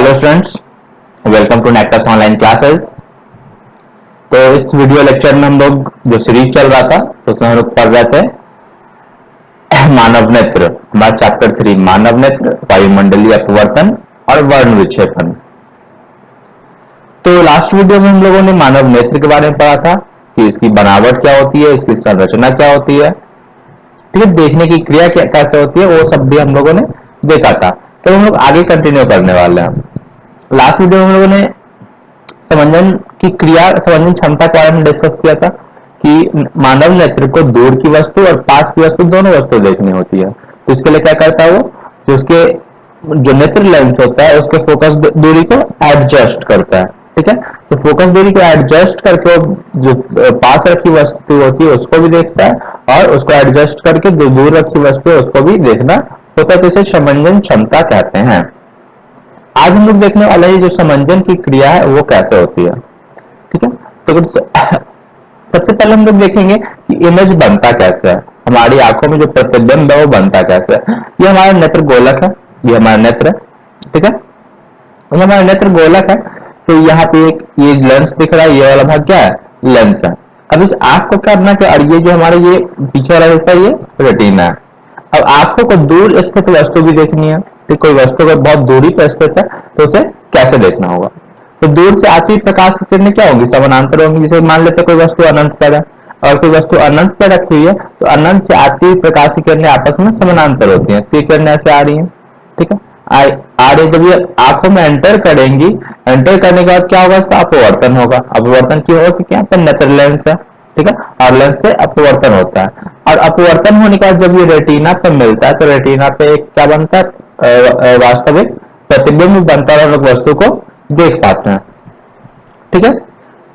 Hello students, welcome to Nectus online classes. तो इस video lecture में हम लोग जो सीरीज चल रहा था तो उसमें हम लोग पढ़ रहे थे मानव नेत्र, हमारा चैप्टर 3 मानव नेत्र, वायुमंडलीय अपवर्तन और वर्ण विक्षेपण। तो लास्ट वीडियो में हम लोगों ने मानव नेत्र के बारे में पढ़ा था कि इसकी बनावट क्या होती है, इसकी संरचना क्या होती है, ठीक है, देखने की क्रिया कैसे होती है, वो सब भी हम लोगों ने देखा था। तो हम लोग आगे कंटिन्यू करने वाले हैं। लास्ट वीडियो में हम लोगों ने समंजन की क्रिया, समंजन क्षमता के बारे में डिस्कस किया था कि मानव नेत्र को दूर की वस्तु और पास की वस्तु दोनों वस्तु देखनी होती है। तो इसके लिए क्या करता है वो, जो उसके जो नेत्र लेंस होता है उसके फोकस दूरी को एडजस्ट करता है, ठीक है। तो फोकस दूरी को एडजस्ट करके जो पास रखी वस्तु होती है उसको भी देखता है और उसको एडजस्ट करके जो दूर रखी वस्तु है उसको भी देखना होता है। तो इसे समंजन क्षमता कहते हैं। आज हम लोग देखने वाले हैं जो समंजन की क्रिया है वो कैसे होती है, ठीक है। तो सबसे पहले हम लोग देखेंगे कि इमेज बनता कैसे है, हमारी आंखों में जो प्रतिबिंब है वो बनता कैसे है। ये हमारा नेत्र गोलक है, ये हमारा नेत्र है, ठीक है। तो हमारा नेत्र गोलक है, तो यहाँ पे एक ये लेंस दिख रहा है, ये वाला भाग क्या है, लेंस है। अब इस आंख को क्या करना है, और ये जो हमारा ये पीछे वाला हिस्सा ये रेटिना है। अब आंखों को दूर स्थित वस्तु भी देखनी है, तो कोई वस्तु अगर बहुत दूरी पर स्थित है तो उसे कैसे देखना होगा। तो दूर से आती हुई प्रकाश की किरणें क्या होंगी, समानांतर होंगी। जैसे मान लेते कोई वस्तु अनंत पर है और कोई वस्तु अनंत पर रखी हुई है, तो अनंत से आती हुई प्रकाश की किरणें आपस में समानांतर होती हैं। तो ये किरणें ऐसे आ रही हैं, ठीक है, आ रही। जब ये आंखों में एंटर करेंगी, एंटर करने के बाद क्या होगा, इसका अपवर्तन होगा। अपवर्तन क्यों होगा, क्योंकि यहाँ पर नेत्र लेंस है, ठीक है, और लेंस से अपवर्तन होता है। और अपवर्तन होने के बाद जब ये रेटिना पे मिलता है तो रेटिना पे एक क्या बनता है, वास्तविक प्रतिबिंब बनता है और लोग वस्तु को देख पाते हैं, ठीक है।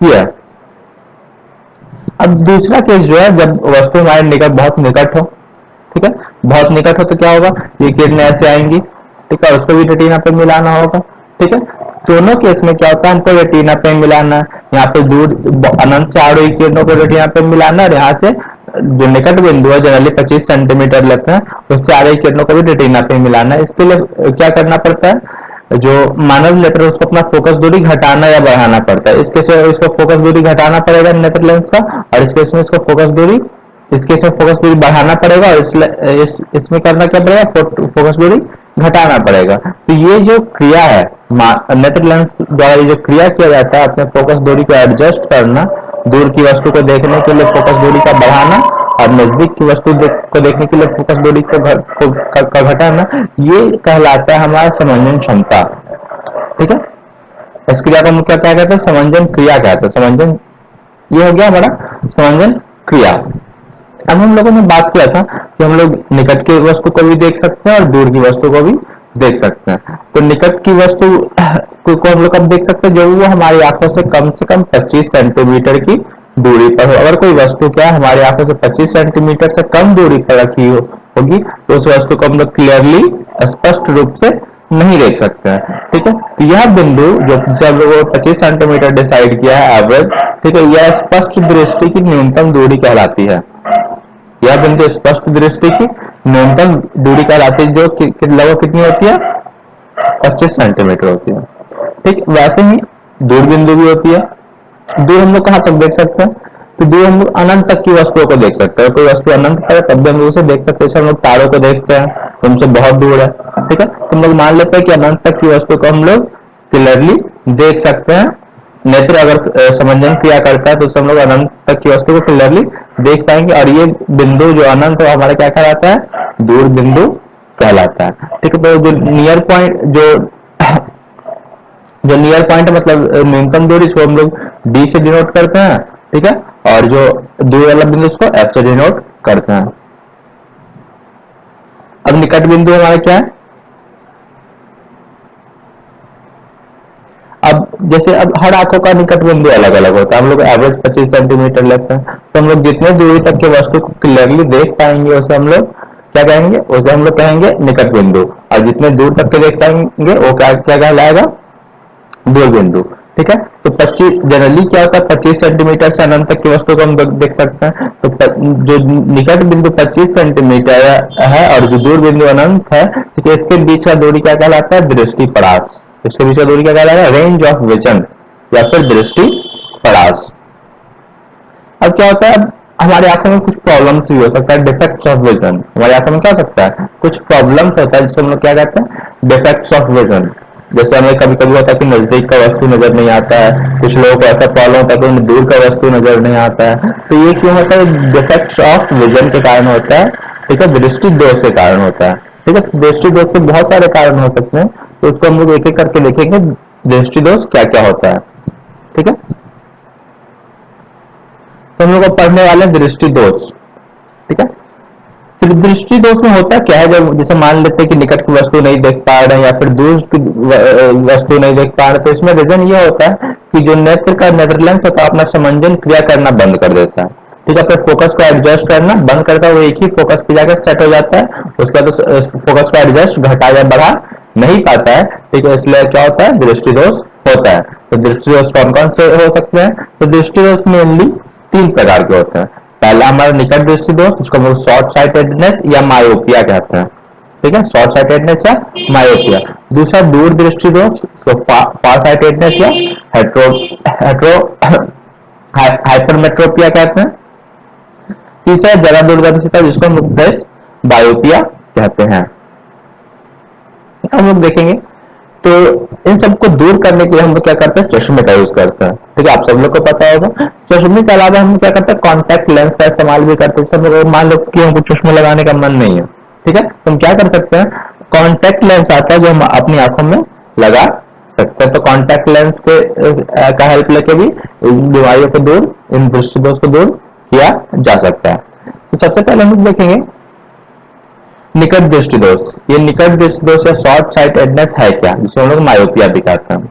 ये अब दूसरा केस जो है, जब वस्तु हमारे निकट बहुत निकट हो, ठीक है, बहुत निकट हो तो क्या होगा, ये किरणें ऐसे आएंगी, ठीक है, उसको भी रेटिना पे मिलाना होगा, ठीक है। दोनों केस में क्या होता है, हमको रेटिना पे मिलाना है। यहाँ पे दूर अनंत से आ रही किरणों को रेटिना पे मिलाना है और यहाँ से जो निकट बिंदु है जनरली 25 सेंटीमीटर लेते हैं, उससे आ रही किरणों को भी रेटिना पे मिलाना है। इसके लिए क्या करना पड़ता है, जो मानव नेत्र उसको अपना फोकस दूरी घटाना या बढ़ाना पड़ता है। इस केस में इसको फोकस दूरी घटाना पड़ेगा नेत्र लेंस का, और इस केस में इसको फोकस दूरी, इस केस में फोकस दूरी बढ़ाना पड़ेगा और इसमें करना क्या पड़ेगा, फोकस दूरी घटाना पड़ेगा। तो ये जो क्रिया है नेत्र लेंस द्वारा, ये जो क्रिया किया जाता है अपने फोकस दूरी को एडजस्ट करना, दूर की वस्तु को देखने के लिए फोकस दूरी का बढ़ाना और नजदीक की वस्तु को देखने के लिए फोकस दूरी को घटाना, ये कहलाता है हमारा समंजन क्षमता, ठीक है। इस क्रिया को हम क्या कहते हैं, समंजन क्रिया कहते हैं। समंजन ये हो गया हमारा समंजन क्रिया। अब हम लोगों ने बात किया था कि हम लोग निकट की वस्तु को भी देख सकते हैं और दूर की वस्तु को भी देख सकते हैं। तो निकट की वस्तु को हम लोग कब देख सकते हैं, जब वो हमारी आंखों से कम 25 सेंटीमीटर की दूरी पर हो। अगर कोई वस्तु क्या है हमारी आंखों से 25 सेंटीमीटर से कम दूरी पर रखी होगी तो उस वस्तु को हम लोग क्लियरली, स्पष्ट रूप से नहीं देख सकते हैं, ठीक है। तो यह बिंदु जो जब वो 25 सेंटीमीटर डिसाइड किया है एवरेज, ठीक है, यह स्पष्ट दृष्टि की न्यूनतम दूरी कहलाती है। यह बिंदु स्पष्ट दृष्टि की न्यूनतम दूरी कहलाती है, जो लगभग कितनी होती है, 25 सेंटीमीटर होती है, ठीक। वैसे ही दूर बिंदु भी होती है। दूर हम लोग कहाँ तक देख सकते हैं, तो दूर हम लोग अनंत तक की वस्तुओं को देख सकते हैं। कोई वस्तु अनंत पर है तब भी हम उसे देख सकते हैं। जैसे हम लोग तारों को देखते हैं तो हमसे बहुत दूर है, ठीक है, तो हम लोग मान लेते हैं कि अनंत तक की वस्तु को हम लोग क्लियरली देख सकते हैं। नेत्र अगर समंजन क्रिया करता है तो हम लोग अनंत तक की वस्तु को क्लियरली देख पाएंगे। और ये बिंदु जो अनंत है हमारा क्या कहलाता है, दूर बिंदु कहलाता है, ठीक है। तो जो नियर पॉइंट, जो नियर पॉइंट मतलब न्यूनतम दूरी, इसको हम लोग डी से डिनोट करते हैं, ठीक है, और जो दूर वाला बिंदु उसको एफ से डिनोट करते हैं। अब निकट बिंदु हमारा क्या है, अब जैसे अब हर आंखों का निकट बिंदु अलग अलग होता है। हम लोग एवरेज 25 सेंटीमीटर लेते हैं, तो हम लोग जितने दूरी तक के वस्तु को क्लियरली देख पाएंगे उसे हम लोग क्या कहेंगे, उसे हम लोग कहेंगे निकट बिंदु। और जितने दूर तक के देख पाएंगे वो क्या क्या कहलाएगा, दूर बिंदु, ठीक है। तो 25 जनरली क्या होता है, 25 सेंटीमीटर से अनंत तक की वस्तु को हम देख सकते हैं। तो जो निकट बिंदु 25 सेंटीमीटर है और जो दूर बिंदु अनंत है, ठीक है, इसके बीच का दूरी क्या कहलाता है, दृष्टि परास, इसके बीच का दूरी क्या कहलाएगा? रेंज ऑफ विजन या फिर दृष्टि परास। अब क्या होता है, अब हमारी आंखों में कुछ प्रॉब्लम्स भी हो सकता है, डिफेक्ट्स ऑफ विजन। हमारी आंखों में क्या हो सकता है, कुछ प्रॉब्लम्स होता है जिसको हम लोग क्या कहते हैं, डिफेक्ट्स ऑफ विजन। जैसे हमें कभी कभी होता है कि नजदीक का वस्तु नजर नहीं आता है, कुछ लोगों को ऐसा प्रॉब्लम होता है कि उन्हें दूर का वस्तु नजर नहीं आता है। तो ये क्यों होता है? डिफेक्ट्स ऑफ विजन के कारण होता है, ठीक है, दृष्टि दोष के कारण होता है। ठीक है, दृष्टि दोष के बहुत सारे कारण हो सकते हैं, तो उसको हम लोग एक एक करके देखेंगे दृष्टि दोष क्या क्या होता है। ठीक है, तो हम लोग को पढ़ने वाले दृष्टि दोष। ठीक है, फिर दृष्टि दोष में होता क्या है, जब जैसे मान लेते हैं कि निकट की वस्तु नहीं देख पा रहे हैं या फिर दूर की वस्तु नहीं देख पा रहे, तो इसमें रीजन ये होता है कि जो नेत्र का नेत्र लेंस होता है अपना समंजन क्रिया करना बंद कर देता है। ठीक है, फिर फोकस को एडजस्ट करना बंद करता है, वो एक ही फोकस पे जाकर सेट हो जाता है, उसके बाद फोकस को एडजस्ट घटा या बढ़ा नहीं पाता है। ठीक है, इसलिए क्या होता है, दृष्टि दोष होता है। तो दृष्टि दोष कौन कौन से हो सकते हैं? तो दृष्टि दोष मेनली 3 प्रकार के होते हैं। पहला हमारा निकट दृष्टि दोष, जिसको हम लोग शॉर्ट साइटेडनेस या मायोपिया कहते हैं। ठीक है, शॉर्ट साइटेडनेस या मायोपिया। दूसरा दूर दृष्टि दोष, इसको फार साइटेडनेस या हेट्रो हेट्रो हाइपरमेट्रोपिया कहते हैं। तीसरा ज्यादा दूरदर्शिता, जिसको हम लोग बायोपिया कहते हैं। हम लोग देखेंगे तो इन सबको दूर करने के लिए हम लोग क्या करते हैं, चश्मे का यूज करते हैं। ठीक है, आप सब लोग को पता होगा। चश्मे के अलावा हम क्या करते हैं, कॉन्टैक्ट लेंस का इस्तेमाल भी करते हैं। सब मान लो कि हमको चश्मे लगाने का मन नहीं है, ठीक है, तो हम क्या कर सकते हैं, कॉन्टैक्ट लेंस आता है जो हम अपनी आंखों में लगा सकते हैं। तो कॉन्टैक्ट लेंस के का हेल्प लेके भी इन बीमारियों को दूर, इन दृष्टि दोष को दूर किया जा सकता है। तो सबसे पहले हम देखेंगे निकट दृष्टि दोष। ये निकट दृष्टि दोष या शॉर्ट साइटेडनेस है क्या, जिसे हम लोग मायोपिया भी कहते हैं।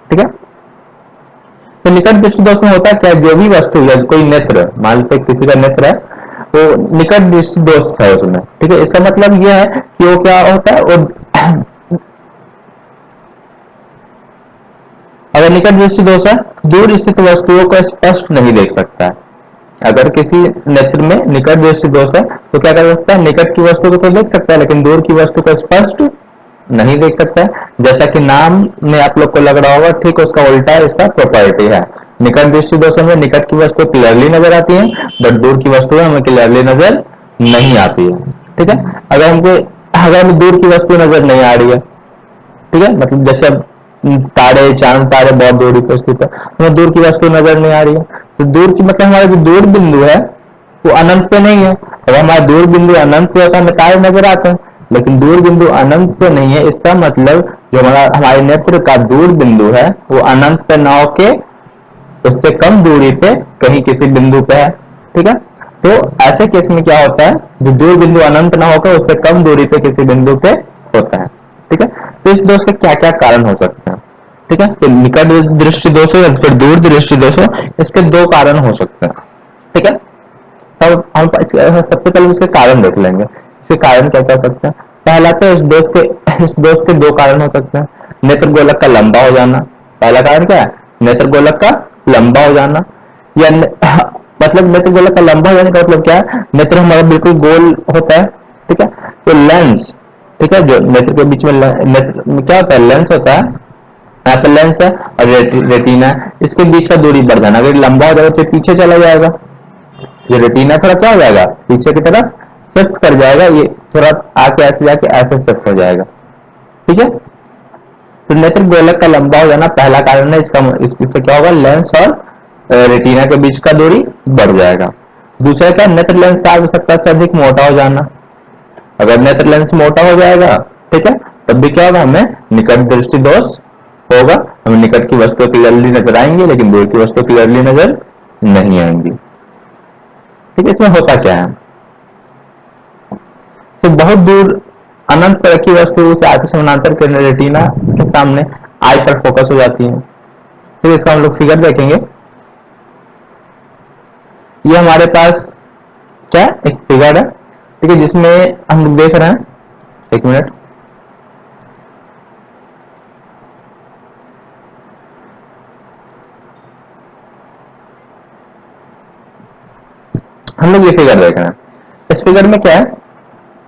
ठीक है, तो निकट दृष्टि दोष में होता है क्या, जो भी वस्तु या कोई नेत्र, मान लीजिए किसी का नेत्र है, तो निकट दृष्टि दोष है उसमें। ठीक है, इसका मतलब यह है कि वो क्या होता है, वो अगर निकट दृष्टि दोष है, दूर स्थित वस्तुओं को स्पष्ट नहीं देख सकता है। अगर किसी नेत्र में निकट दृष्टि दोष है तो क्या कर सकता है, निकट की वस्तु को तो देख सकता है लेकिन दूर की वस्तु को स्पष्ट नहीं देख सकता है। जैसा कि नाम में आप लोग को लग रहा होगा, ठीक उसका उल्टा इसका प्रॉपर्टी है। निकट दृष्टि दोष में निकट की वस्तु क्लियरली नजर आती है, बट दूर की वस्तु हमें क्लियरली नजर नहीं आती है। ठीक है, अगर हमें दूर की वस्तु नजर नहीं आ रही है, ठीक है, मतलब जैसे अब तारे, चांद तारे बहुत दूरी पर स्थित है, हमें दूर की वस्तु नजर नहीं आ रही है, तो दूर की मतलब हमारा जो दूर बिंदु है वो अनंत पे नहीं है। अगर हमारा दूर बिंदु अनंत पे होता है हमें तारे नजर आते हैं, लेकिन दूर बिंदु अनंत पे नहीं है। इसका मतलब जो हमारे नेत्र का दूर बिंदु है वो अनंत पे न होके उससे कम दूरी पे कहीं किसी बिंदु पे है। ठीक है, तो ऐसे केस में क्या होता है, जो दूर बिंदु अनंत ना होकर उससे कम दूरी पे किसी बिंदु पे होता है। ठीक है, तो इस दोष के क्या क्या कारण हो सकते हैं। ठीक है, कि निकट दृष्टि दोष हो या फिर दूर दृष्टि दोष हो, इसके 2 कारण हो सकते हैं। ठीक है, तब हम सबसे पहले इसके कारण देख लेंगे, इसके कारण क्या क्या हो सकते हैं। पहला तो इस दोष के 2 कारण हो सकते हैं। नेत्र गोलक का लंबा हो जाना, पहला कारण क्या है, नेत्र गोलक का लंबा हो जाना, या मतलब नेत्र गोलक का लंबा हो जाने का मतलब क्या है, नेत्र हमारा बिल्कुल गोल होता है। ठीक है, तो लेंस, ठीक है, जो नेत्र के बीच में नेत्र में क्या होता है, लेंस होता है, यहाँ पे लेंस है और रेटिना है, इसके बीच का दूरी बढ़ जाना। अगर लंबा हो जाएगा तो पीछे चला जाएगा, ये रेटिना थोड़ा क्या हो जाएगा, पीछे की तरफ शिफ्ट कर जाएगा, ये थोड़ा आके ऐसे जाके ऐसे शिफ्ट हो जाएगा। ठीक है, तो नेत्र गोलक का लंबा हो जाना पहला कारण है। इससे क्या होगा, लेंस और रेटिना के बीच का दूरी बढ़ जाएगा। दूसरा क्या, नेत्र लेंस का आवश्यकता से अधिक मोटा हो जाना। अगर नेत्र लेंस मोटा हो जाएगा, ठीक है, तब भी क्या होगा, हमें निकट दृष्टि दोष होगा। हमें निकट की वस्तु क्लियरली नजर आएंगी लेकिन दूर की वस्तु क्लियरली नजर नहीं आएंगी। ठीक है, इसमें होता क्या है, तो बहुत दूर अनंत पर रखी वस्तु से आंख समानांतर किरण रेटिना के सामने आई पर फोकस हो जाती है। फिर इसका हम लोग फिगर देखेंगे। ये हमारे पास क्या एक फिगर है, ठीक है, जिसमें हम लोग देख रहे हैं, एक मिनट, हम लोग ये फिगर देख रहे हैं। इस फिगर में क्या है,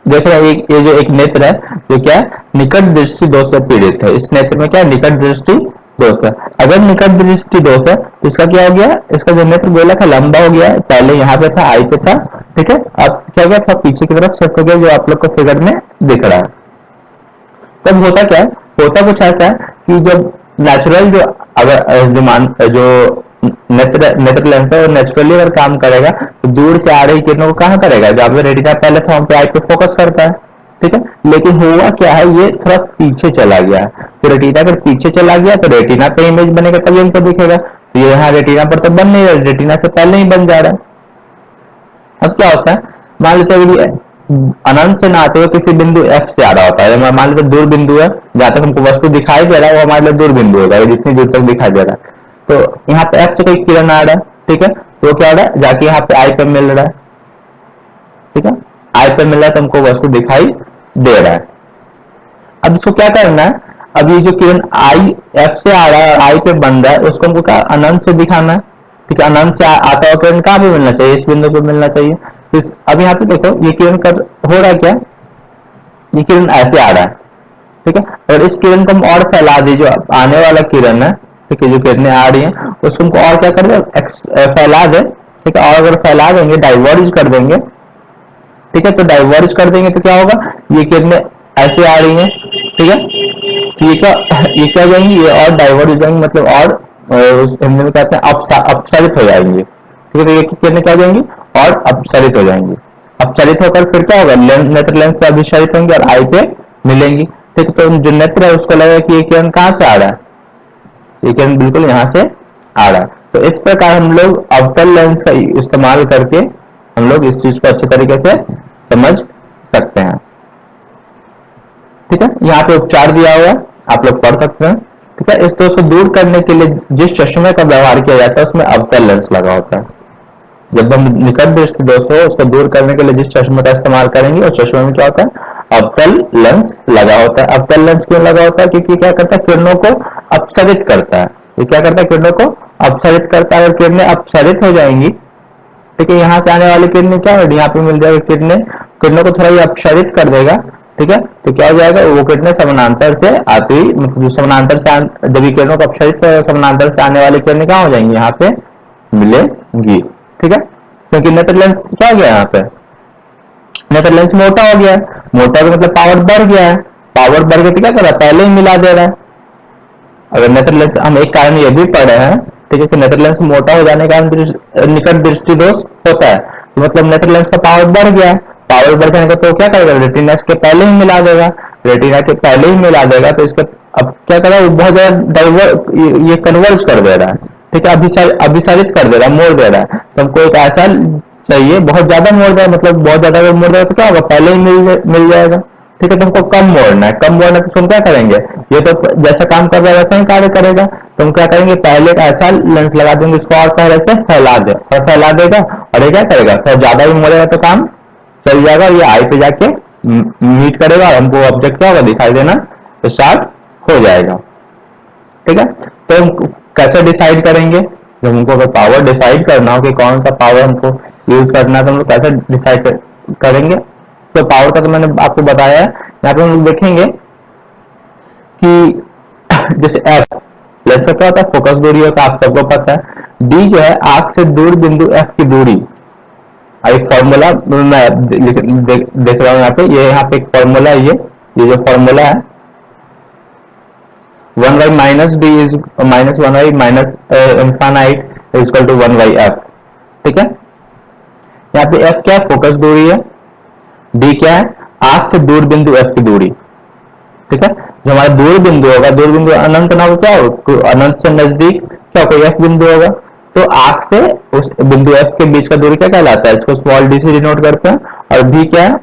देख रहे हैं, ये जो एक नेत्र है, जो क्या है, निकट दृष्टि दोष से पीड़ित है। इस नेत्र में क्या है, निकट दृष्टि दोष है। अगर निकट दृष्टि दोष है तो इसका क्या हो गया, इसका जो नेत्र गोलक है लंबा हो गया है, पहले यहाँ पे था आई पे था, ठीक है, अब क्या हो गया, थोड़ा पीछे की तरफ शिफ्ट हो गया, जो आप लोग को फिगर में दिख रहा है। तब होता क्या है, होता कुछ ऐसा है कि जब नेचुरल जो अगर जो नेत्र लेंस है वो नेचुरली अगर काम करेगा तो दूर से आ रही किरणों को कहाँ करेगा, जहाँ पे रेटिना पहले था वहां पे आई पे फोकस करता है, ठीक है। लेकिन हुआ क्या है, ये थोड़ा पीछे चला गया है, तो रेटिना अगर पीछे चला गया तो रेटिना पे इमेज बनेगा तभी हमको दिखेगा, तो ये यहाँ रेटिना पर तो बन नहीं रहा, रेटिना से पहले ही बन जा रहा है। अब क्या होता है, मान लेते हैं अनंत से ना आते हुए किसी बिंदु एफ से आ रहा होता है, मान लेते दूर बिंदु है, जहां तक हमको वस्तु दिखाई दे रहा है वो हमारे लिए दूर बिंदु होगा, जितनी दूर तक दिखाई दे रहा है। तो यहाँ पे एफ से कोई किरण आ रहा है, ठीक है, तो क्या हो रहा है, जाके यहाँ पे आई पे मिल रहा है, ठीक है, आई पे मिल रहा है तो हमको वस्तु दिखाई दे रहा है। अब इसको क्या करना है, अब ये जो किरण आई एफ से आ रहा है, आई पे बन रहा है, उसको हमको क्या अनंत से दिखाना है, ठीक है, अनंत से आता हुआ किरण कहाँ पे मिलना चाहिए, इस बिंदु पे मिलना चाहिए। तो अब यहाँ पे देखो ये किरण कर हो रहा है क्या, ये किरण ऐसे आ रहा है, ठीक है, और इस किरण को हम और फैला दें, जो आने वाला किरण है, ठीक है, जो किरणें आ रही हैं उसको हमको और क्या कर दे, फैला दे, ठीक है, और अगर फैला देंगे डाइवर्ज कर देंगे, ठीक है, तो डाइवर्ज कर देंगे तो क्या होगा, ये किरणें ऐसे आ रही हैं, ठीक है, तो ये क्या जाएंगी, ये और डाइवर्ट हो जाएंगी, मतलब और हिंदी में कहते हैं अपसरित हो जाएंगे, ठीक है, तो ये किरणें क्या हो जाएंगी और अपसरित हो जाएंगी। अपसरित होकर फिर क्या होगा, नेत्र लेंस से अभिसरित होंगे और आई पे मिलेंगी, ठीक है, तो जो नेत्र है उसको लगेगा कि ये किरण कहाँ से आ रहा है, ये किरण बिल्कुल यहाँ से आ रहा है। तो इस प्रकार हम लोग अवतल लेंस का इस्तेमाल करके हम लोग इस चीज को अच्छे तरीके से समझ सकते हैं, ठीक है। यहाँ पे उपचार दिया हुआ है, आप लोग पढ़ सकते हैं, ठीक है। इस दोष को दूर करने के लिए जिस चश्मे का व्यवहार किया जाता है उसमें अवतल लेंस लगा होता है। जब हम निकट दृष्टि दोष हो उसको दूर करने के लिए जिस चश्मे का इस्तेमाल करेंगे उस चश्मे में क्या होता है, अवतल लेंस लगा होता है। अवतल लेंस क्यों लगा होता है, क्योंकि क्या करता है, किरणों को अपसरित करता है। ये क्या करता है, किरणों को अपसरित करता है, अगर किरणें अपसरित हो जाएंगी, ठीक है, यहाँ से आने वाली किरणें क्या होगी, यहाँ पे मिल जाएगी किरणें, किरणों को थोड़ा ये अपसरित कर देगा, ठीक है, तो क्या हो जाएगा, वो किरणें समानांतर से आती, मतलब जो समानांतर से जब ये किरणों को अपसरित करेगा समानांतर से आने वाली किरणें क्या हो जाएंगी, यहाँ पे मिलेंगी, ठीक है, क्योंकि नेत्र लेंस क्या हो गया, यहाँ पे नेत्र लेंस मोटा हो गया है, मोटा का मतलब पावर बढ़ गया है, पावर बढ़ गया तो क्या कर रहा है, पहले ही मिला दे रहा है। अगर नेत्र लेंस, हम एक कारण ये भी पढ़े हैं, ठीक है, कि नेत्र लेंस मोटा हो जाने का निकट दृष्टि दोष होता है, तो मतलब नेत्र लेंस का पावर बढ़ गया है, पावर बढ़ जाने का तो क्या करेगा, रेटिना के पहले ही मिला देगा, रेटिना के पहले ही मिला देगा, तो इसका अब क्या कर रहा है, बहुत ज्यादा ये कन्वर्ज कर दे रहा है, ठीक है, अभिसारित कर दे रहा है, मोड़ दे रहा है। तो हमको एक ऐसा चाहिए, बहुत ज्यादा मोड़ दे, मतलब बहुत ज्यादा अगर मोड़ दे तो क्या होगा, पहले ही मिल जाएगा, ठीक है, तो हमको कम मोड़ना है, कम मोड़ना तो हम क्या करेंगे, ये तो जैसा काम कर रहा है वैसा ही कार्य करेगा, तो हम क्या करेंगे, पहले एक ऐसा लेंस लगा देंगे इसको और पहले से फैला दे, और फैला देगा, और ये क्या करेगा, तो ज्यादा ही मोड़ेगा तो काम चल जाएगा, ये आई पे जाके मीट करेगा और हमको ऑब्जेक्ट क्या होगा, दिखाई देना स्टार्ट हो जाएगा, ठीक है। तो हम कैसे डिसाइड करेंगे, जब हमको अगर पावर डिसाइड करना हो कि कौन सा पावर हमको यूज करना है तो हम लोग कैसे डिसाइड करेंगे, तो पावर का तो मैंने आपको बताया है। यहाँ पे हम लोग देखेंगे कि जैसे एफ लेंस का क्या होता है, फोकस दूरी होता है, आप सबको पता है। डी जो है आंख से दूर बिंदु एफ की दूरी, एक फॉर्मूला मैं देख रहा हूँ यहाँ पे, ये यहाँ पे एक फॉर्मूला है, ये जो फॉर्मूला है 1 minus d is minus 1 minus infinite is equal to 1/f, ठीक है। यहाँ पे f क्या है, फोकस दूरी है, d क्या है, आंख से दूर बिंदु f की दूरी, ठीक है। जो हमारा दूर बिंदु होगा, दूर बिंदु अनंत ना हो, क्या हो, अनंत से नजदीक क्या कोई f बिंदु होगा, तो आंख से उस बिंदु f के बीच का दूरी क्या कहलाता है, इसको स्मॉल d से डिनोट करते हैं। और v क्या है,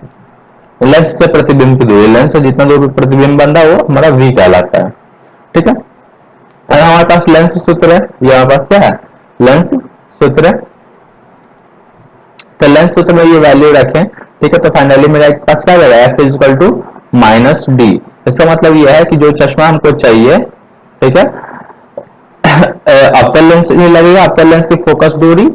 लेंस से प्रतिबिंब की दूरी, लेंस से जितना दूर प्रतिबिंब बन रहा है वो हमारा v कहलाता है, ठीक है। और हमारे पास लेंस सूत्र है, ये हमारे पास क्या है, लेंस सूत्र है, तो लेंस सूत्र में ये वैल्यू रखें, ठीक है, तो फाइनली मेरे पास क्या रहेगा, f is equal to minus d. इसका मतलब ये है कि जो चश्मा हमको चाहिए, ठीक है, अवतल लेंस नहीं लगेगा, अवतल लेंस की फोकस दूरी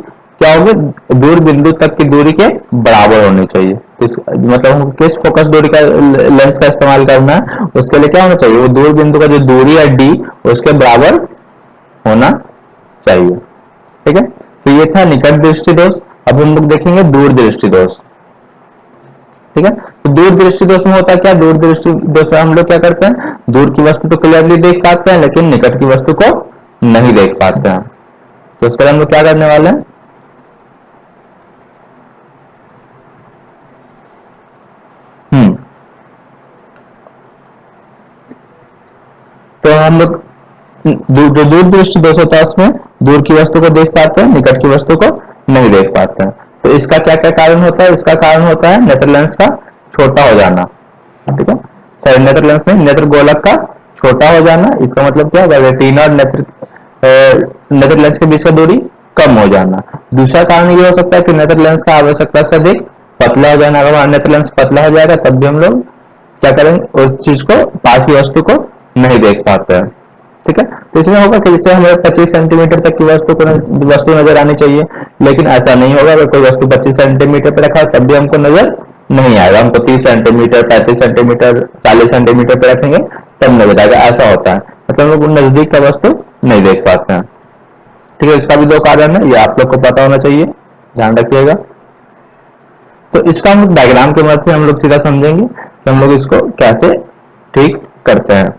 क्या होगी, दूर बिंदु तक की दूरी के बराबर होनी चाहिए। मतलब हमको किस फोकस दूरी का लेंस का इस्तेमाल करना है, उसके लिए क्या होना चाहिए, वो दूर बिंदु का जो दूरी है डी उसके बराबर होना चाहिए। ठीक है, तो ये था निकट दृष्टि दोष। अब हम लोग देखेंगे दूर दृष्टि दोष। ठीक है, तो दूर दृष्टि दोष में होता है क्या, दूर दृष्टि दोष में हम लोग क्या करते हैं, दूर की वस्तु तो क्लियरली देख पाते हैं लेकिन निकट की वस्तु को नहीं देख पाते हैं। तो उसके लिए हम लोग क्या करने वाले हैं, तो हम लोग जो दूर दृष्टि दोष होता है उसमें दूर की वस्तु को देख पाते हैं, निकट की वस्तु को नहीं देख पाते हैं। तो इसका क्या क्या कारण होता है, इसका कारण होता है नेत्र लेंस का छोटा हो जाना। ठीक है, सॉरी नेत्र लेंस में नेत्र गोलक का छोटा हो जाना। इसका मतलब क्या होगा, रेटिना और नेत्र लेंस के बीच का दूरी कम हो जाना। दूसरा कारण ये हो सकता है कि नेत्र लेंस का आवश्यकता से अधिक पतला हो जाना। अगर नेत्र लेंस पतला हो जाएगा तब भी हम लोग क्या करेंगे, उस चीज को, पास की वस्तु को नहीं देख पाते हैं। ठीक है, तो इसमें होगा कि जैसे हमें 25 सेंटीमीटर तक की वस्तु नजर आनी चाहिए, लेकिन ऐसा नहीं होगा। अगर कोई वस्तु 25 सेंटीमीटर पर रखा तब भी हमको नजर नहीं आएगा। हमको 30 सेंटीमीटर, 35 सेंटीमीटर, 40 सेंटीमीटर पर रखेंगे तब नजर आएगा, ऐसा होता है। मतलब हम लोग नजदीक का वस्तु नहीं देख पाते हैं। ठीक है, इसका भी दो कारण है, ये आप लोग को पता होना चाहिए, ध्यान रखिएगा। तो इसका हम लोग डायग्राम के मदद से हम लोग सीधा समझेंगे कि हम लोग इसको कैसे ठीक करते हैं।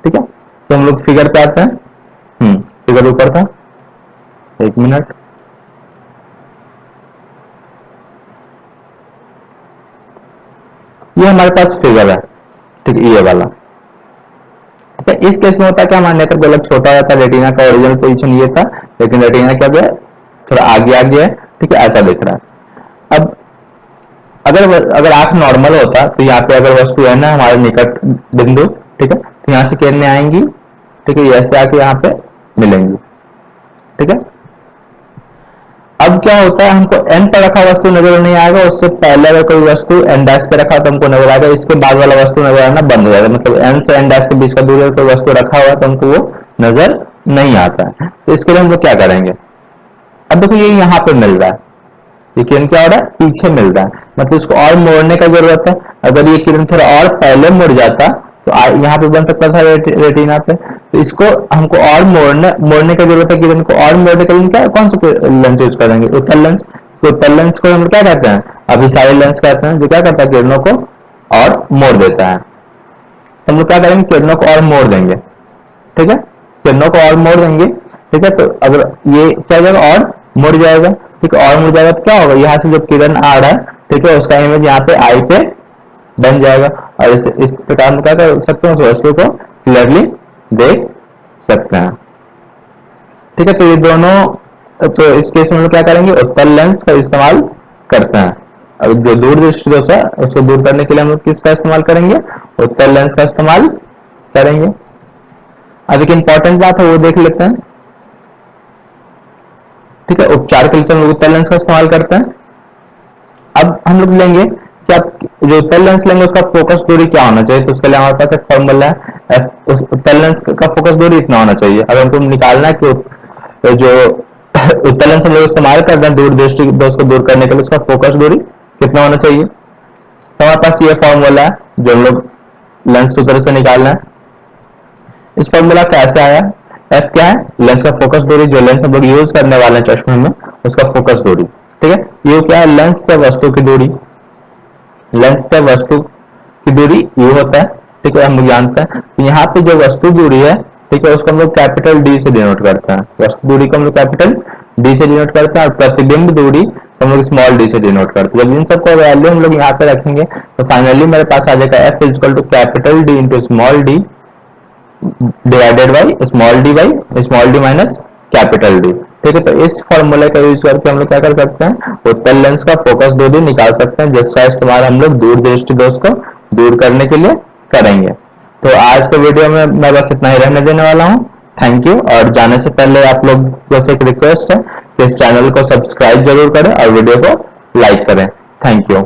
ठीक है, तो हम लोग फिगर पे आते हैं। फिगर ऊपर था, एक मिनट। ये हमारे पास फिगर है, ठीक है, ये वाला। ठीक है, इस केस में होता है क्या, हमारा नेत्र गोलक छोटा हो जाता है। रेटिना का ओरिजिनल पोजीशन ये था, लेकिन रेटिना क्या गया, थोड़ा आगे आ गया है। ठीक है, ऐसा दिख रहा है। अब अगर अगर आंख नॉर्मल होता तो यहाँ पे अगर वस्तु है ना हमारे निकट बिंदु, ठीक है, तो यहाँ से किरणें आएंगी। ठीक है, ऐसे आके यहाँ पे मिलेंगी। ठीक है, अब क्या होता है, हमको एन पर रखा वस्तु नजर नहीं आएगा, उससे पहले अगर कोई वस्तु एन डैश पे रखा तो हमको नजर आएगा, इसके बाद वाला वस्तु नजर आना बंद हो जाएगा। मतलब एन से एन डैश के बीच का दूरी अगर कोई वस्तु रखा हुआ तो हमको वो नजर नहीं आता है। तो इसके लिए हम लोग क्या करेंगे, अब देखो ये यहाँ पे मिल रहा है, ये किरण क्या हो रहा है, पीछे मिल रहा है, मतलब इसको और मोड़ने का जरूरत है। अगर ये किरण थोड़ा और पहले मुड़ जाता तो यहाँ पे बन सकता था रेटिना पे। तो इसको हमको और मोड़ने की जरूरत है, किरण को और मोड़ने के लिए क्या, कौन सा लेंस यूज करेंगे, उत्तल लेंस। तो उत्तल लेंस को हम क्या कहते हैं, अभिसारी लेंस कहते हैं, जो क्या करता है, किरणों को और मोड़ देता है। हम लोग क्या करेंगे, किरणों को और मोड़ देंगे। ठीक है, किरणों को और मोड़ देंगे। ठीक है, तो अगर ये क्या जाएगा, और मुड़ जाएगा। ठीक है, और मुड़ जाएगा तो क्या होगा, यहाँ से जो किरण आ रहा है, ठीक है, उसका इमेज यहाँ पे आई पे बन जाएगा, और इस प्रकार हम क्या कर सकते हैं, उस वस्तु को क्लियरली देख सकते हैं। ठीक है, तो ये दोनों, तो इस केस में हम लोग क्या करेंगे, उत्तल लेंस का इस्तेमाल करते हैं। अब जो दूर दृष्टि दोष है उसको दूर करने के लिए हम लोग किसका इस्तेमाल करेंगे, उत्तल लेंस का इस्तेमाल करेंगे। अब एक इंपॉर्टेंट बात है वो देख लेते हैं। ठीक है, उपचार के लिए तो हम लोग उत्तल लेंस का इस्तेमाल करते हैं। अब हम लोग लेंगे कि आप जो उत्तल लेंस लेंगे उसका फोकस दूरी क्या होना चाहिए, तो उसके लिए हमारे पास एक फॉर्मूला है, उस उत्तल लेंस का फोकस दूरी इतना होना चाहिए। अगर हमको निकालना है कि जो उत्तल लेंस हम लोग इस्तेमाल करते हैं दूर दृष्टि दोष को दूर करने के लिए, उसका फोकस दूरी कितना होना चाहिए, तो हमारे पास ये फॉर्मूला है जो हम लोग लेंस सूत्र से निकालना है। इस फॉर्मूला कैसे आया, एफ क्या है, लेंस का फोकस दूरी, जो लेंस हम लोग यूज करने वाले हैं चश्मे में उसका फोकस दूरी। ठीक है, यू क्या है, लेंस से वस्तु की दूरी, लेंस से वस्तु की दूरी यू होता है। ठीक है, हम लोग जानते हैं। तो यहाँ पे जो वस्तु दूरी है, ठीक है, उसको हम लोग कैपिटल डी से डिनोट करते हैं। वस्तु दूरी को हम लोग कैपिटल डी से डिनोट करते हैं, और प्रतिबिंब दूरी हम लोग स्मॉल डी से डिनोट करते हैं। जब इन सबको वैल्यू हम लोग यहाँ पे रखेंगे तो फाइनली मेरे पास आ जाएगा f is equal to capital d into small d divided by small d minus capital d. ठीक है, तो इस फॉर्मूले का यूज करके हम लोग क्या कर सकते हैं, उत्तल लेंस का फोकस दूरी निकाल सकते हैं, जिसका इस्तेमाल हम लोग दूर दृष्टि दोष को दूर करने के लिए करेंगे। तो आज के वीडियो में मैं बस इतना ही रहने देने वाला हूँ। Thank you. और जाने से पहले आप लोग बस एक रिक्वेस्ट है कि इस चैनल को सब्सक्राइब जरूर करें और वीडियो को लाइक करें। Thank you.